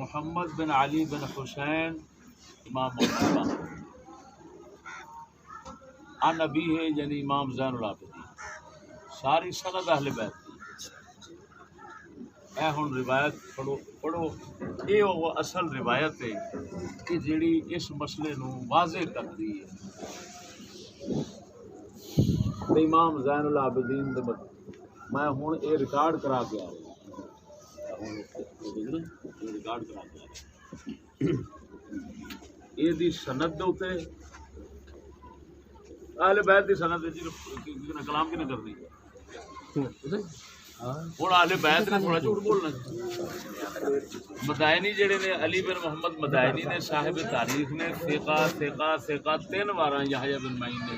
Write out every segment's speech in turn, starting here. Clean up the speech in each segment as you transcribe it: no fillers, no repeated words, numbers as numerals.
محمد بن علی بن حسین امام محمد ان ابی ہے یعنی امام زین العابدین ساری سند اہل بیت کی. اے ہن روایت پڑھو یہ وہ اصل روایت ہے کہ جیڑی اس مسئلے نو واضح کرتی ہے. امام زین العابدین دے میں ہن یہ ریکارڈ کرا کے آیا ریکارڈ کرا کے آیا یہ دی سند دے اوتے اہل بیت دی سند دے کلام کی نہ کرنی ہوں اہل بیت نے تھوڑا جھوٹ بولنا. مدائنی جڑے نے علی بن محمد مدائنی نے صاحب تاریخ نے ثقہ 3 واراں یحییٰ بن معین نے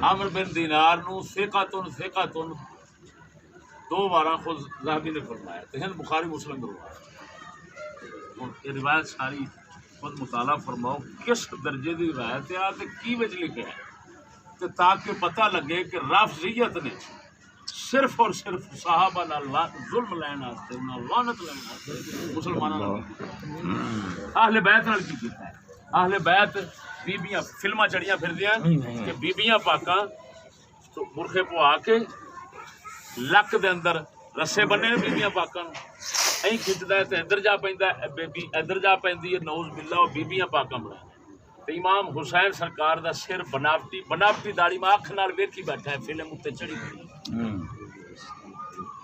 عامر بن دینار نو ثقۃ 2 واراں خود ذہبی نے فرمایا تو ہن بخاری مسلم روایت. یہ روایت ساری خود مطالعہ فرماؤ کس درجے دی روایت ہے تے کی وچ لکھا ہے تے تاکہ پتہ لگے کہ رافضیت نے صرف اور صرف صحابہ نال ظلم لین واسطے انہاں لعنت لین واسطے مسلماناں نال اہل بیت نال کی کیتا ہے. اہل بیت بیبیاں فلماں چڑیاں پھردیاں کہ بیبیاں پاکاں تو برخے پوا کے لک دے اندر رسے بننے بیبیاں پاکاں ایں کھچدا ہے تے ادھر جا پیندا ہے بیبی ادھر جا پیندی ہے نعوذ باللہ بیبیاں پاکاں بنا. تے امام حسین سرکار دا سر بناوٹی داڑھی میں اکھ نال ویکھی بیٹھا ہے فلم اُتے چڑھی ہوئی.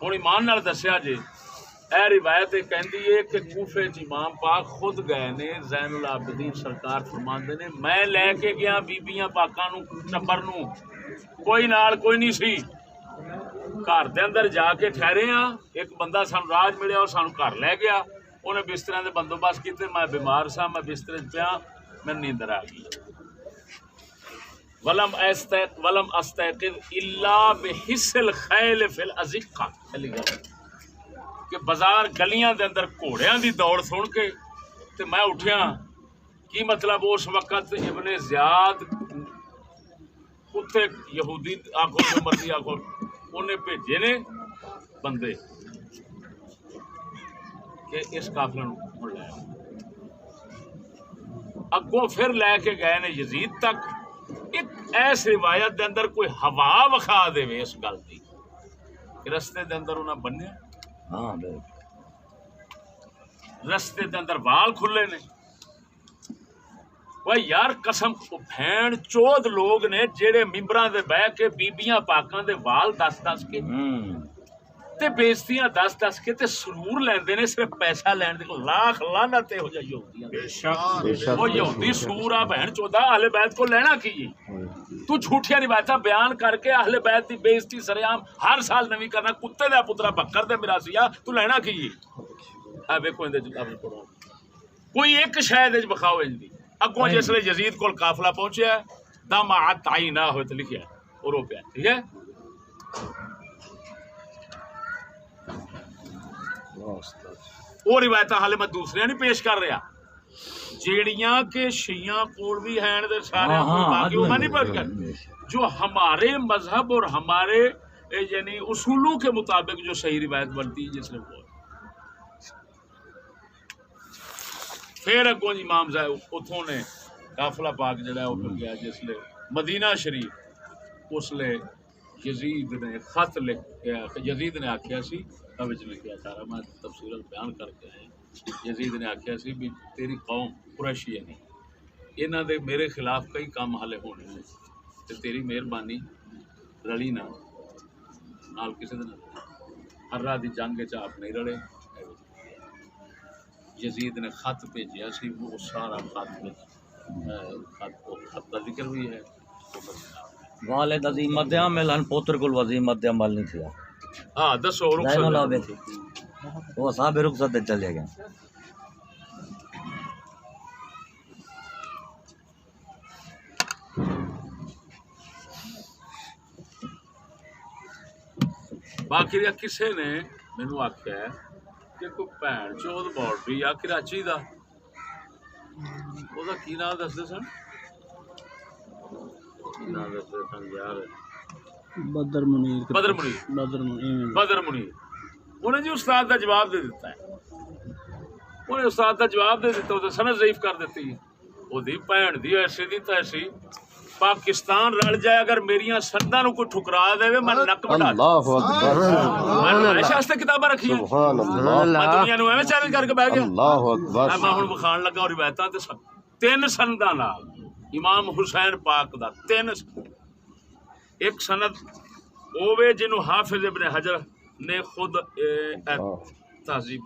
ہن ایمان نال دسیا جے اے روایت کہندی ہے کہ کوفے چ امام پاک خود گئے نے زین العابدین سرکار فرماندے نے میں لے کے گیا بیبیاں پاکاں نو ٹبر نو کوئی نال کوئی نہیں سی گھر دے اندر جا کے ٹھہرے ہاں ایک بندہ سانو راج ملیا اور سانو گھر لے گیا انہیں بستر دے بندوبست کیتے میں بیمار سا میں بستر پیا میں نیندر آ گئی. ولم استيقظ الا بحس الخيل في الازقه کہ بازار گلیاں دے اندر گھوڑیاں دی دوڑ سن کے تے میں اٹھیا. کی مطلب اس وقت ابن زیاد کتے یہودی آکھو جو مرضی آکھو انہیں بھیجے نے بندے کہ اس قافلے نو لے اگوں پھر لے کے گئے نے یزید تک. ایک ایس روایت دے اندر کوئی ہوا وکھا دے اس گل دی کہ رستے دے اندر انہاں بنیا رستے دے اندر وال کھلے نے. وہ یار قسم بھین چود لوگ نے جیڑے ممبراں دے بہ کے بیبیاں پاکاں دے وال دس کے تے بیزتیاں دس کے تے سرور لیندے نے صرف پیسہ لین دے. لاکھ لعنت ہو جائے یہودیاں بے شک وہ یہودی سور آ بہن چودا اہل بیت کو لینا کی تو جھوٹیاں روایتاں بیان کر کے اہل بیت دی بےزتی سریام ہر سال نویں کرنا. کتے دا پترا بکر دے مراسیا تو لینا کی اے ویکھو اندے اپنے پڑھو کوئی ایک شے دے بخاؤ انج دی. اگوں جسلے یزید کول قافلہ پہنچیا دم عطینا ہوئے تے لکھیا اور رو پیا ٹھیک ہے. وہ روایت حال میں دوسرے نہیں پیش کر رہا جیڑیاں کہ شیعہ کول بھی ہیں تے سارے باقی وہ میں نہیں پیش کر جو ہمارے مذہب اور ہمارے یعنی اصولوں کے مطابق جو صحیح روایت بنتی ہے جس نے وہ پھر اگوں امام صاحب اتوں نے قافلہ پاک جڑا ہے وہ گیا جس لے مدینہ شریف اس لے یزید نے خط لکھ یزید نے آکھیا سی وچ لکھیا سارا میں تفصیل بیان کر کے آیا. یزید نے آکھیا سی بھی تیری قوم قریشی ہے نہیں انہاں دے میرے خلاف کئی کام حالے ہونے نے تے تیری مہربانی رلی نال کسی دے ہر راہ دی جنگ وچ آپ نہیں رلے. یزید نے خط بھیجیا سی وہ سارا خط کا ذکر بھی ہے. والد عظیمت عمل ان پوتر کو عظیمت عمل نہیں تھیا. ہاں دسو رخصت وہ صاحب رخصت چلے گئے. باقی کسے نے مینوں آکھیا ہے کہ کوئی بھین چود باؤنڈری آ کراچی دا وہ کی نام دستے سن یار بدر منیر بدر منیر انہیں جی استاد کا جواب دے دیتا ہے، انہیں استاد کا جواب دے دیتا ہے، سند ضعیف کر دیتی ہے، وہ دی بھن دی ایسی دی تیسی پاکستان رل جائے اگر میریاں سنداں نو کوئی ٹھکرا دے میں نک بڑھا اللہ اکبر میں واسطے کتاباں رکھی ہیں، سبحان اللہ میں دنیا نو ایویں چیلنج کر کے بیٹھ گیا، اللہ اکبر میں ہن بخان لگا اور روایتاں تے تین سنداں نال امام حسین پاک دا تین ایک سند اوے جنوں حافظ ابن حجر نے خود تہذیب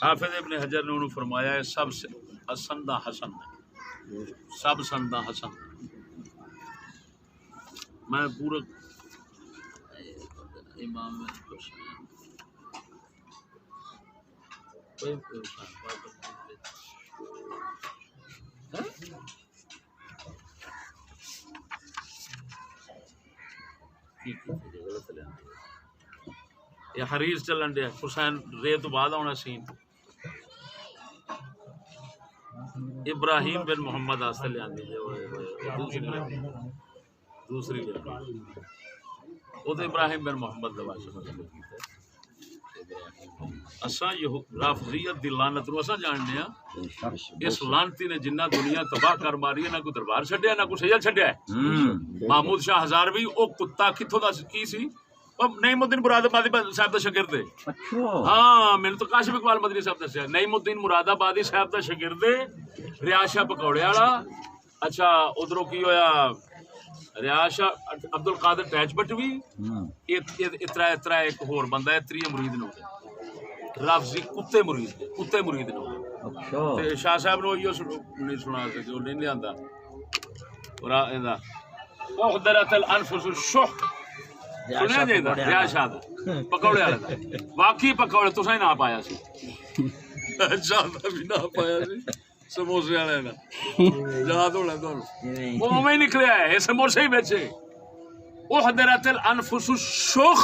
حافظ ابن حجر نے انہوں فرمایا ہے سب سندہ حسن ہے، سب سندہ حسن، میں پورا امام یہ حریص چلن دیا حسین رے تو بعد آنا سین ابراہیم بن محمد آستے لے آندی دوسری وہ تو ابراہیم بن محمد دواشہ اساں یہ رافضیت دی لعنت نو اساں جاننے ہاں، اس لعنتی نے جنہ دنیا تباہ کر ماری ہے، نہ کوئی دربار چھڈیا نہ کوئی سجل چھڈیا ہے۔ محمود شاہ ہزاروی او کتا کتھوں دا کی سی؟ نعیم الدین مراد آبادی صاحب دا شاگرد ہے، ہاں میں تو کاشف اقبال مدنی صاحب دسیا، نعیم الدین مراد آبادی صاحب دا شاگرد ہے، ریاض شاہ پکوڑے والا، اچھا ادھروں کی ہویا ریاض شاہ عبد القادر ٹیچ بٹوی، اترا ایک ہور بندہ ہے تری مرید نو رافضی کتے مرید نو تے شاہ صاحب نو یہ نہیں سنا سکے وہ نہیں آندا اور ایندا احضرت الانفس الشح سنیا جی دا ریاض شاہ دا پکوڑے والا دا واقعی پکوڑے تساں نہ پایا سی شاہ دا بھی نہ پایا سی سموسے والے نا یاد ہونا تانوں وہ اوویں نکلیا ہے سموسے ہی بیچے احضرت الانفس الشح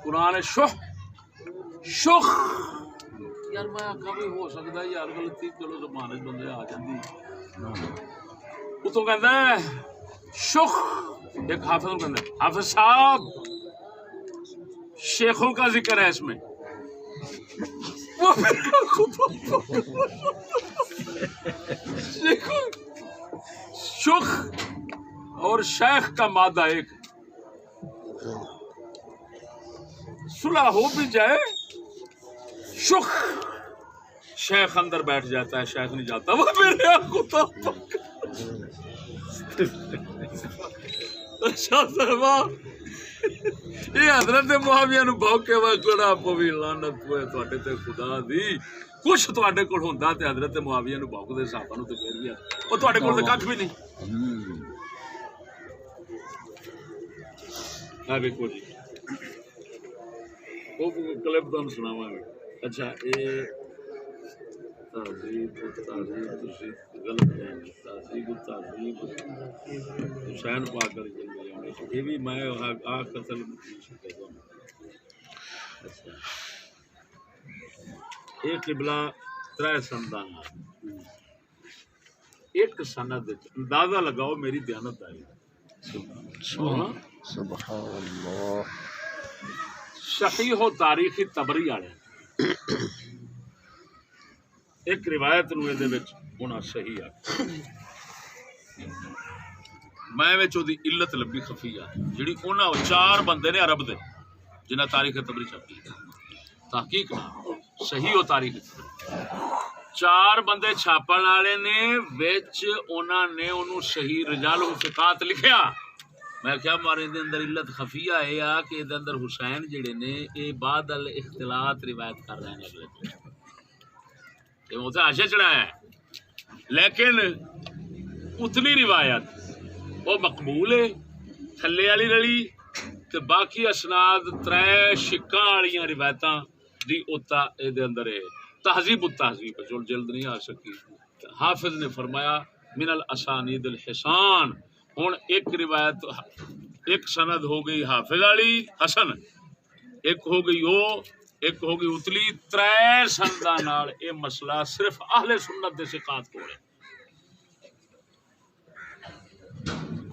قرآن شخ یار میں آخا بھی ہو سکتا یار غلطی چلو زبان بندے آ جاندی اتوں کہندا ہے شخ ایک حافظ کہندا ہے حافظ صاحب شیخوں کا ذکر ہے اس میں شخ اور شیخ کا مادہ ایک صلح ہو بھی جائے شخ شیخ اندر بیٹھ جاتا ہے شیخ نہیں جاتا وہ میرے کتا یہ حضرت معاویہ نو بھوکے وکڑا پوی لعنت ہوئے تواڈے تے خدا دی کچھ تواڈے کول ہوندا تے حضرت معاویہ نو بھوکدے صحابہ نو تے پھر بھی او تواڈے کول تے ککھ بھی نہیں آ دیکھو جی وہ کلپ تم سناواں گے اچھا یہ تہذیب تسی غلط تہذیب حسین پاک کر کے یہ بھی میں آ قتل یہ قبلہ ترے سندان ایک سند اندازہ لگاؤ میری دیانت آئی سبحان اللہ صحیح و تاریخی تبری والے ایک روایت نو دے وچ ہونا صحیح ہے میں وچ دی علت لبی خفیہ جڑی انہاں چار بندے نے عرب دے جنہاں تاریخ تبری چھپی تحقیق صحیح و تاریخی چار بندے چھاپن والے نے وچ انہاں نے انہوں صحیح رجال و ثقات لکھیا میں کیا مارے دے اندر علت خفیہ ہے آ کہ دے اندر حسین جڑے نے اے بعد الاختلاط روایت کر رہے ہیں اگلے یہ مجھے آشے چڑھایا ہے لیکن اتنی روایت وہ مقبول ہے تھلے والی رلی تے باقی اسناد ترے شکاں والیاں روایتاں دی اوتا اے دے اندر ہے تہذیب التہذیب جو جلد نہیں آ سکی حافظ نے فرمایا من الاسانید الحسان ہن ایک روایت ایک سند ہو گئی حافظ والی حسن ایک ہو گئی وہ ایک ہو گئی اتلی ترے سنداں نال اے مسئلہ صرف اہل سنت دے ثقات کو ہے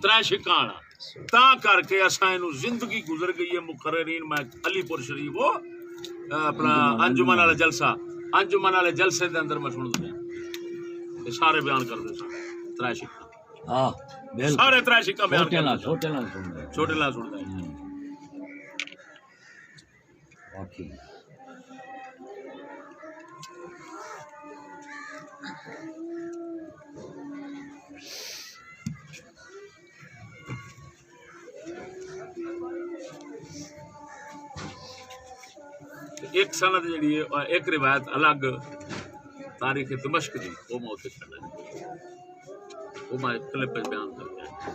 ترے شکاں والا تا کر کے اساں اینو زندگی گزر گئی ہے مقررین میں علی پور شریف وہ اپنا انجمن والے جلسے دے اندر میں سن دیا سارے بیان کرتے سن ترے شکاں ہاں سارے ترے شکاں بیان کرتے چھوٹے چھوٹے سنتا ہے واقعی ایک سند جڑی ہے ایک روایت الگ تاریخ دمشق دی وہ میں اتنے چھڑا وہ میں کلپ بیان کر دیا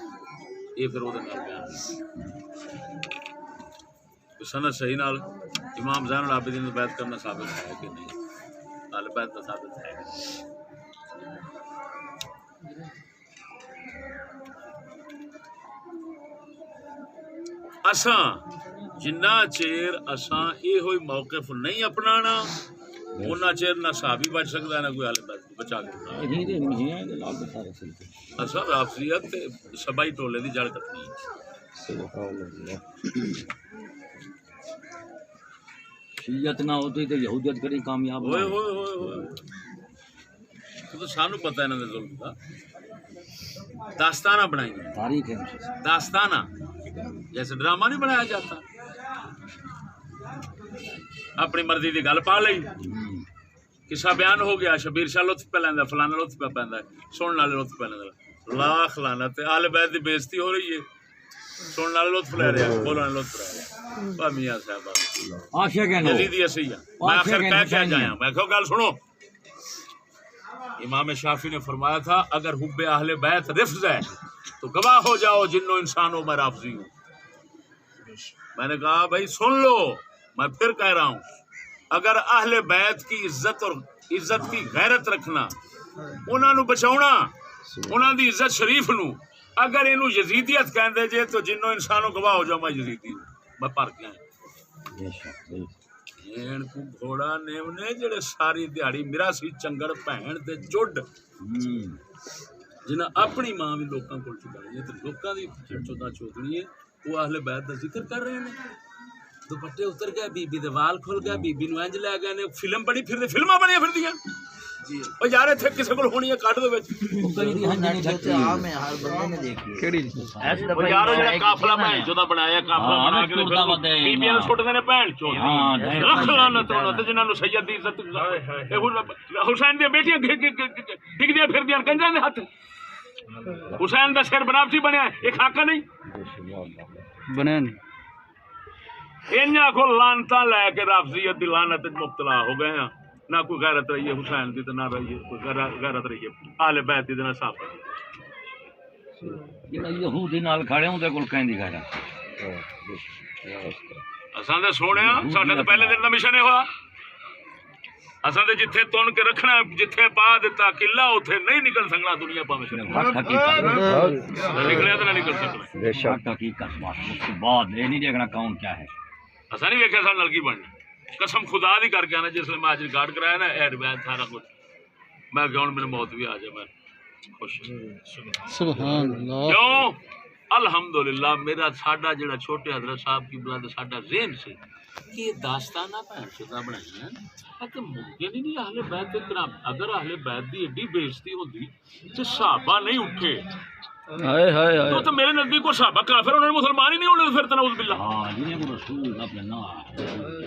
یہ پھر وہ بیان سند صحیح نال امام زین العابدین نے بیعت کرنا ثابت ہے کہ نہیں اہل بیت کا ثابت ہے اساں جنہ چیر اساں یہ ہوئی موقف نہیں اپنانا انہاں چیر نہ صحابی بچ سکتا ہے نہ کوئی اہل بیت بچا کے اساں رافضیت تے سبائی ٹولے دی جڑ کٹنی شیعت نہ ہوتی تو یہودیت کری کامیاب ہوئے ہوئے ہوئے ہوئے تو سانو پتہ ہے انہاں دے ظلم دا داستانہ بنائی گئی تاریخ ہے داستانہ جیسے ڈرامہ نہیں بنایا جاتا اپنی مرضی کی گل پا لئی قصہ بیان ہو گیا شبیر شاہ لطف پہ لینا فلانا لطف پہ پہنتا ہے سننے والے لطف پہ لینا لاکھ لعنت اہل بیت دی بےزتی ہو رہی ہے سننے والے لطف لے رہے ہیں بولنے والے لطف لے رہے ہیں میاں صاحب یزیدی اسی ہے میں آخر کہہ کے جایا میں کہو گل سنو امام شافعی نے فرمایا تھا اگر حب اہل بیت رفض ہے تو گواہ ہو جاؤ جنوں انسانوں میں رافضی ہوں میں نے کہا بھائی سن لو میں پھر کہہ رہا ہوں اگر اہل بیت کی عزت اور عزت کی غیرت رکھنا انہاں نو بچاؤنا انہاں دی عزت شریف نو اگر اینو یزیدیت کہن دے جے تو جنوں انسانوں گواہ ہو جاؤ میں یزیدی ہوں میں پر کے آیا این کو گھوڑا نیونے جڑے ساری دیہڑی میرا سی چنگڑ بہن تے چڈ جنہاں اپنی ماں بھی لوکاں کول چڑھائی ہے تے لوکاں دی چودا چوتنی ہے وہ اہل بیت دا ذکر کر رہے ہیں دوپٹے اتر گئے بی بی دے وال کھل گئے بی بی نو انج لے گئے نے فلم بڑی پھر فلماں بڑی پھردیاں جی او یار ایتھے کسے کول ہونی ہے کٹ دے وچ وہ کئی دی ہنجی نہیں ڈھکتی عام ہے ہر بندے نے دیکھی کیڑی او یارو جڑا قافلہ میں جودا بنایا قافلہ بنا کے بی بی نو سٹدے نے بہن چوں رکھ لعنت انہاں تے جنہاں نو سید دی عزت حسین دی بیٹیاں ڈگدیاں پھردیاں کنجراں دے ہاتھ حسین دا سر بناوٹی بنیا ایک خاکہ نہیں بنیا نہیں انہاں کو لعنتاں لے کے رافضیت دی لعنت مبتلا ہو گئے ہیں نہ کوئی غیرت رہی ہے حسین دی تو نہ رہی ہے کوئی غیرت رہی ہے اہل بیت دی نہ صاف جڑا یہودی نال کھڑے ہوندے کول کہندی غیرت اساں تے سونیا ساڈا تے پہلے دن دا مشن ہے ہوا اساں تے جتھے تن کے رکھنا جتھے پا دیتا قلعہ اوتھے نہیں نکل سکنا دنیا پاویں حقیقت نکلیا تے نہ نکل سکنا بے شک حقیقت بات اس کے بعد یہ نہیں دیکھنا کون کیا ہے اساں نہیں ویکھیا سا نلکی بننا قسم خدا دی کر کے آنا جس نے میں آج ریکارڈ کرایا نا اے روایت سارا کچھ میں کہ ہن میرے موت بھی آ جائے میں خوش سبحان اللہ کیوں الحمدللہ میرا ساڈا جڑا چھوٹے حضرت صاحب کی بلاد ساڈا ذہن سے کہ یہ داستانہ بہن شدہ بنائی ہیں کہ ممکن ہی نہیں اہل بیت کرام اگر اہل بیت دی ایڈی بےزتی ہوندی تے صحابہ نہیں اٹھے ہائے ہائے تو میرے نزدیک کو صحابہ کافر انہوں نے مسلمان ہی نہیں ہونے پھر نعوذ باللہ ہاں جنہیں کو رسول اپنے نا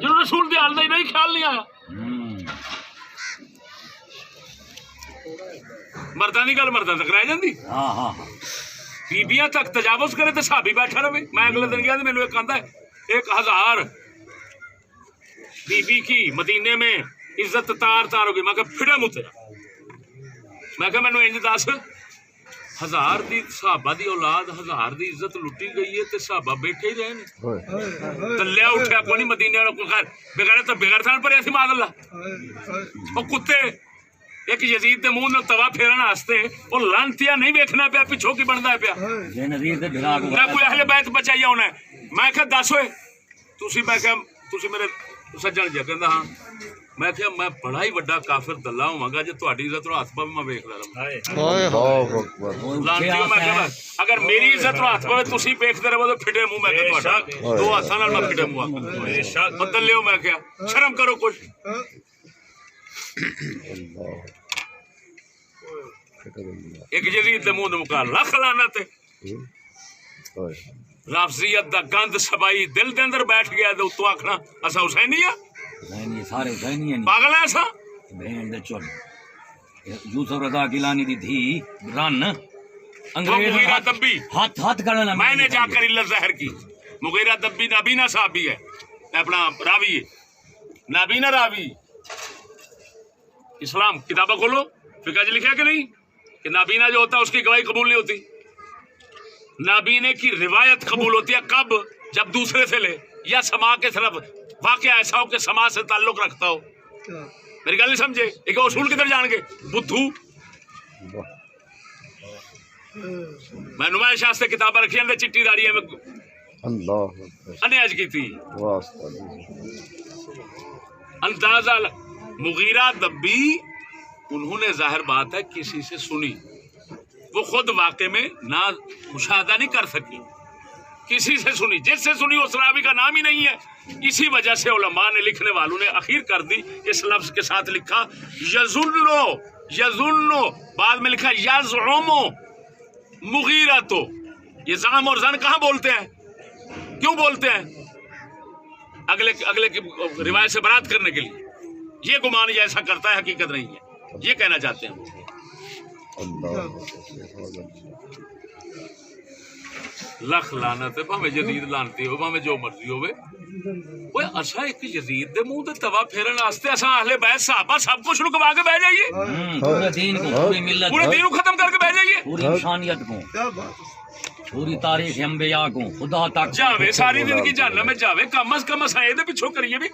جنہوں رسول دی حال دا ہی نہیں خیال نہیں آیا مرداں دی گل مرداں تک رہ جاندی ہاں ہاں بیبیاں تک تجاوز کرے تے صحابی بیٹھا رہے میں اگلے دن گیا تو مینوں ایک آندا ہے 1000 بی بی کی مدینے میں عزت تار تار ہو گئی میں کہ پھڑے منہ تیرا میں کہ مینوں انج دس 1000 دی صحابہ دی اولاد 1000 دی عزت لٹی گئی ہے تے صحابہ بیٹھے ہی رہے نے تلیا اٹھیا کوئی نہیں مدینے والا کوئی خیر بغیر تو بغیر تھان پر ایسی معاذ اللہ او کتے ایک یزید دے منہ نال توا پھیرن واسطے او لانتیا نہیں ویکھنا پیا پیچھے کی بندا ہے پیا یہ نظیر تے بھرا کو نہ کوئی اہل بیت بچائی ہونا ہے میں کہ دس ہوئے تسی میں کہ تسی میرے سجن جی کہندا ہاں میں کہ میں بڑا ہی بڑا کافر دلہ ہوں گا جی تہاڈی عزت نو ہاتھ پاوے میں ویکھ رہا ہوں اللہ اکبر لانتیو میں کہ اگر میری عزت نو ہاتھ پاوے تسی ویکھدے رہو تے پھٹے منہ میں کہ تہاڈا دو ہاتھاں نال میں پھٹے منہ بدلیو میں کیا شرم کرو کچھ ایک یزید دے منہ دے مقابل لکھ لعنت لفظیت دا گند سبائی دل دے اندر بیٹھ گیا تے اتوں آکھنا اسا حسینی ہاں سارے حسینی ہیں پاگل ہیں اسا بہن دے چل یوسف رضا گیلانی دی دھی رن انگریز مغیرہ دبی ہاتھ کرنا میں نے جا کر علت ظاہر کی مغیرہ دبی نابینا صحابی ہے اپنا راوی ہے نابینا راوی اسلام کتابیں کھولو فقہ لکھا کہ نہیں کہ نابینا جو ہوتا ہے اس کی گواہی قبول نہیں ہوتی نابینے کی روایت قبول ہوتی ہے کب جب دوسرے سے لے یا سما کے طرف واقعہ ایسا ہو کہ سما سے تعلق رکھتا ہو میری گل نہیں سمجھے ایک اصول کدھر جان گے بدھو میں نمائش واسطے کتابیں رکھی ہیں چٹی داڑی میں انیج کی تھی اندازہ مغیرہ دبی انہوں نے ظاہر بات ہے کسی سے سنی وہ خود واقع میں نہ مشاہدہ نہیں کر سکی کسی سے سنی جس سے سنی اس راوی کا نام ہی نہیں ہے اسی وجہ سے علماء نے لکھنے والوں نے اخیر کر دی اس لفظ کے ساتھ لکھا یظنو بعد میں لکھا یزعمو مغیرہ تو یہ زعم اور زن کہاں بولتے ہیں کیوں بولتے ہیں اگلے کی روایت سے برات کرنے کے لیے یہ گمان یہ ایسا کرتا ہے حقیقت نہیں ہے یہ کہنا چاہتے ہیں لکھ لعنت بھاویں جدید لعنتی ہو بھاویں جو مرضی ہوے اوے اسا ایک یزید دے منہ تے توا پھیرن واسطے اسا اہل بیت صحابہ سب کچھ رکوا کے بیٹھ جائیے پورے دین کو پوری ملت پورے دین کو ختم کر کے بیٹھ جائیے پوری انسانیت کو پوری تاریخ انبیاء کو خدا تک جاوے ساری زندگی جہنم میں جاوے کم از کم اسا اے دے پیچھے کریے بھی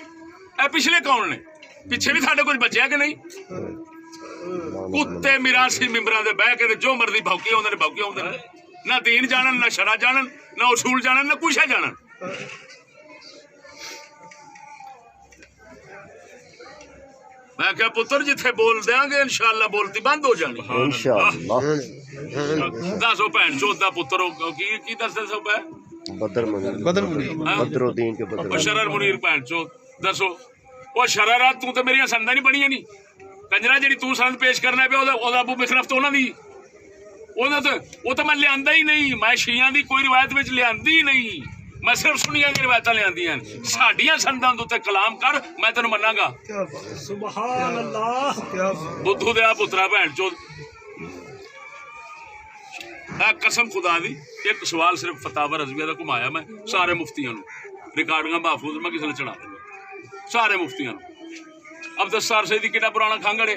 اے پچھلے کون نے پیچھے بھی ساڈے کچھ بچیا کہ نہیں کتے میراثی ممبراں دے بہ کے جو مرضی بھوکی ہوندے نے نہ دین جانن نہ شرع جانن نہ اصول جانن نہ کچھ جانن میں کیا پتر جتھے بول دیاں گے انشاءاللہ بولتی بند ہو جانی انشاءاللہ دسو بہن چوتھا پتر کی دستے سو پہ بدر الدین کے بدر شرر منیر بہن چوت دسو وہ شرارات تو میری سندا نہیں بنی نہیں کنجرا جی تند پیش کرنا پیا ابو مخرف تو انہوں دی وہ تو میں لیا ہی نہیں میں شیعہ دی کوئی روایت میں لیا ہی نہیں میں صرف سنیا کی روایت لیا ساڈیاں سنداں دے کلام کر میں تینوں منا گا سبحان اللہ بدھو دیا پترا بہن چو قسم خدا دی ایک سوال صرف فتاوی رضویہ دا گھمایا میں سارے مفتیاں نو ریکارڈنگاں محفوظ میں کسی نے چڑھا دوں سارے مفتیاں نو اب دستار سیدی کتنا پرانا کھانگڑے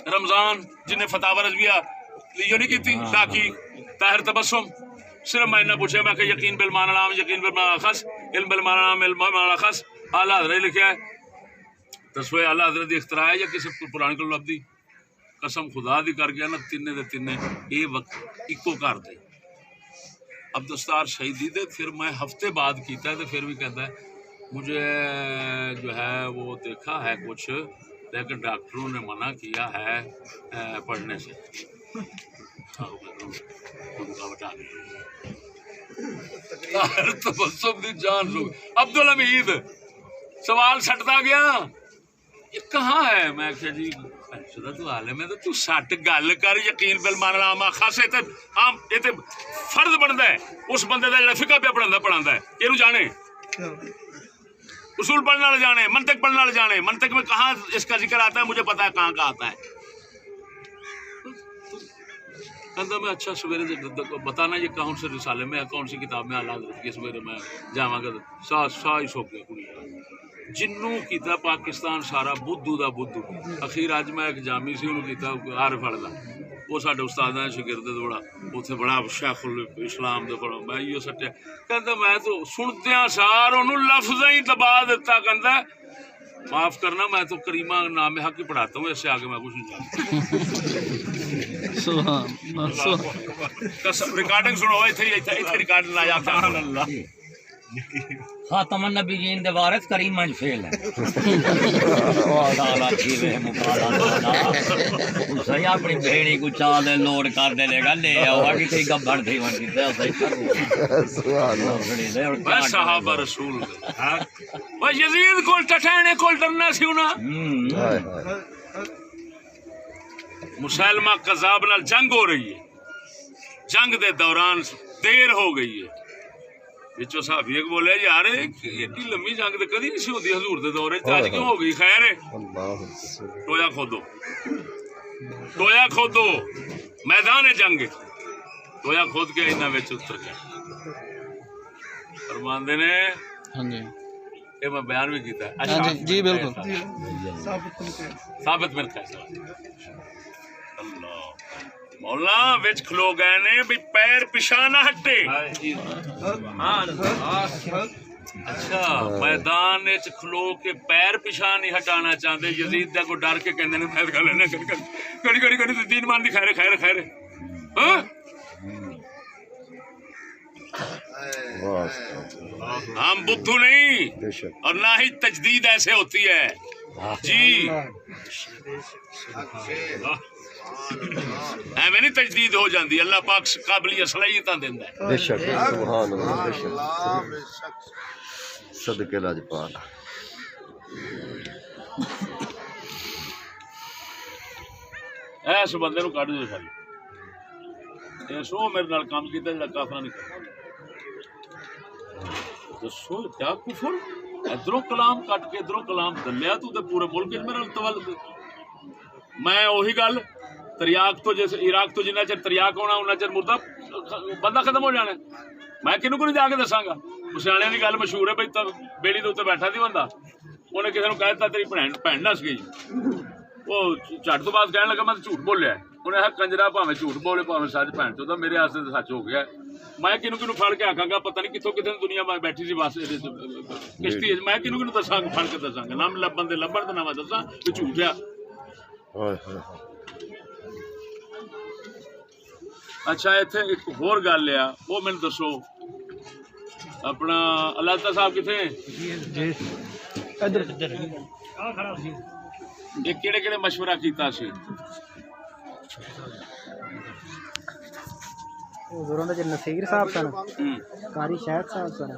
رمضان جن نے فتاوی رضویہ لیو نہیں کی تاکہ طاہر تبسم صرف میں نے پوچھا میں کہ یقین بالمعنی العام یقین بالمعنی خاص علم بالمعنی العام علم بالمعنی خاص اعلیٰ حضرت لکھا ہے تصویر اعلیٰ حضرت دی اختراع ہے یا کسی پرانے کو لفظی قسم خدا دی کر گیا نا تینے دے تینے اے وقت اکو کر دے اب دستار شہیدی دے پھر میں ہفتے بعد کیتا ہے تو پھر بھی کہتا ہے مجھے جو ہے وہ دیکھا ہے کچھ لیکن ڈاکٹروں نے منع کیا ہے پڑھنے سے جان لوگ عبدالحمید سوال سٹتا گیا یہ کہاں ہے میں کہ جی تو عالم ہے تو سٹ گل کر یقین بالمعنی العام خاص یہ فرض بنتا ہے اس بندے کا جڑا فقہ پہ پڑھاتا ہے یہ جانے اصول پڑھنے والے جانے منطق پڑھنے والے جانے منطق میں کہاں اس کا ذکر آتا ہے مجھے پتا ہے کہاں کا آتا ہے کہتا میں اچھا سویرے بتانا یہ کون سے رسالے میں کون سی کتاب میں اعلیٰ حضرت کی سویرے میں جاواں گا سا ہی سو گیا کڑی جنوں کیتا پاکستان سارا بدھو دا بدھو اخیر اج میں ایک جامی سی انہوں کیتا عارف والا دا وہ ساڈے استاد نے شاگرد بڑا اوتھے بڑا شیخ الاسلام دے بڑا میں یہ سٹیا کہندا میں تو سندیاں سار انہوں لفظ ہی دبا دیتا کہندا معاف کرنا میں تو کریمہ نام حق ہی پڑھاتا ہوں اس سے آگے میں کچھ نہیں جانتا سبحان اللہ ریکارڈنگ سنو ایتھے ریکارڈنگ لایا سبحان اللہ خاتم النبیین دے وارث کریم منج فیل ہے سالا چھیوے مکالا سالا صحیح اپنی بھیڑی کو چال دے لوڈ کر دے لے گا لے آؤ آگی تھی گبھڑ تھی ون کی تے صحیح کرو بس صحابہ رسول وہ یزید کول ٹٹھانے کول ڈرنا سی ہونا مسلمہ قذاب نال جنگ ہو رہی ہے جنگ دے دوران دیر ہو گئی ہے بچوں صحابی ایک بولے یار ایڈی لمبی جنگ تے کدی نہیں سی ہوندی حضور دے دور وچ اج کیوں ہو گئی خیر ہے ٹویا کھودو میدان جنگ ٹویا کھود کے انہاں وچ اتر گئے فرماندے نے ہاں جی یہ میں بیان بھی کیتا ہے جی بالکل ثابت بن قیس اللہ مولا وچ کھلو گئے نے بھی پیر پیچھے نہ ہٹے اچھا میدان وچ کھلو کے پیر پیچھے نہیں ہٹانا چاہتے یزید دا کو ڈر کے کہندے نے میں گل نہ کڑی کڑی کڑی دین مان دی خیر خیر خیر ہاں ہم بدھو نہیں اور نہ ہی تجدید ایسے ہوتی ہے جی ایویں نہیں تجدید ہو جاندی اللہ پاک قابل صلاحیت دیندا ہے بے شک سبحان اللہ بے شک صدقے لاجپال ایس بندے نو کڈ دو ساری سو میرے نال کام کیتا جڑا کافر نہیں کرتا دسو کیا کفر ادھروں کلام کٹ کے ادھروں کلام دلیا تو تے پورے ملک وچ میرا التوال میں وہی گل تریاق تو جیسے عراق تو جنہ چر تریاق ہونا انہ چر مردہ بندہ ختم ہو جانا میں کنوں کو نہیں جا کے دساں گا سیانے کی گل مشہور ہے بھائی بیڑی دے اتنے بیٹھا سی بندہ انہیں کسی نے کہہ دیتا تیری بھن نس گئی وہ جٹ تو بعد کہنے لگا میں جھوٹ بولیا انہیں ہے کنجرا پاویں جھوٹ بولے پاویں سچ بھن چودا میرے واسطے تو سچ ہو گیا میں کنوں کنوں پھڑ کے آکھاں گا پتہ نہیں کتوں کتنے دنیا میں بیٹھی سی بس کشتی میں کنوں کنوں دساں پھڑ کے دساں گا نہ لبن دے لبن تے نہ میں دساں کہ جھوٹ ہے اچھا اتنے ایک ہور گل ہے وہ مینوں دسو اپنا اللہ تعالی صاحب کتنے یہ کہڑے کہڑے مشورہ کیتا سی حضور دا نصیر صاحب سن قاری شاہد صاحب سن